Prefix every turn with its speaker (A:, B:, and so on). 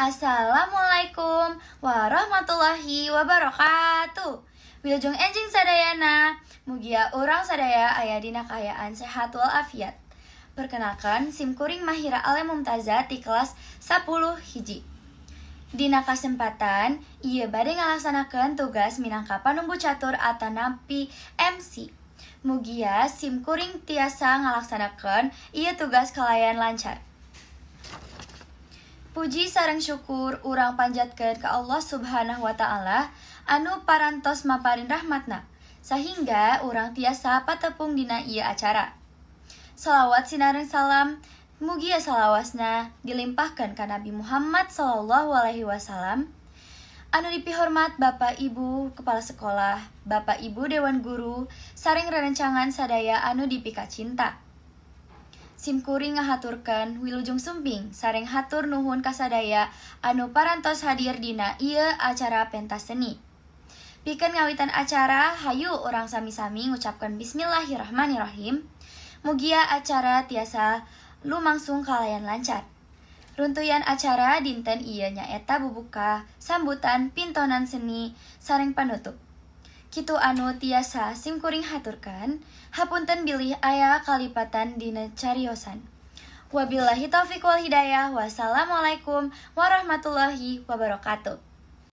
A: Assalamualaikum warahmatullahi wabarakatuh. Wilujeng enjing sadayana, mugia orang sadaya aya dina kaayaan sehat walafiat. Perkenalkan, simkuring Mahira Ale Mumtazah di kelas 10 hiji. Dina kasempatan, ieu bade ngalaksanakeun tugas minangka panumbu catur atanapi MC. Mugia simkuring tiasa ngalaksanakeun ieu tugas kalayan lancar. Puji sareng syukur urang panjatkeun ka Allah Subhanahu wa taala anu parantos maparin rahmatna sehingga urang tiasa patepung dina ieu acara. Shalawat sinareng salam mugia salawasna dilimpahkeun ka Nabi Muhammad sallallahu alaihi wasallam. Anu dipihormat Bapak Ibu Kepala Sekolah, Bapak Ibu Dewan Guru, sareng rerencangan sadaya anu dipika cinta. Simkuring ngahaturkeun wilujeng sumping sareng hatur nuhun kasadaya anu parantos hadir dina ieu acara pentas seni. Pikeun ngawitan acara, hayu urang sami-sami ngucapkeun bismillahirrahmanirrahim. Mugia acara tiasa lumangsung kalayan lancar. Runtuyan acara dinten ieu nyaeta bubuka, sambutan, pintonan seni, sareng panutup. Kitu anu tiasa simkuring haturkan, hapunten bilih aya kalipatan dina cariosan. Wabillahi taufiq wal hidayah. Wassalamualaikum warahmatullahi wabarakatuh.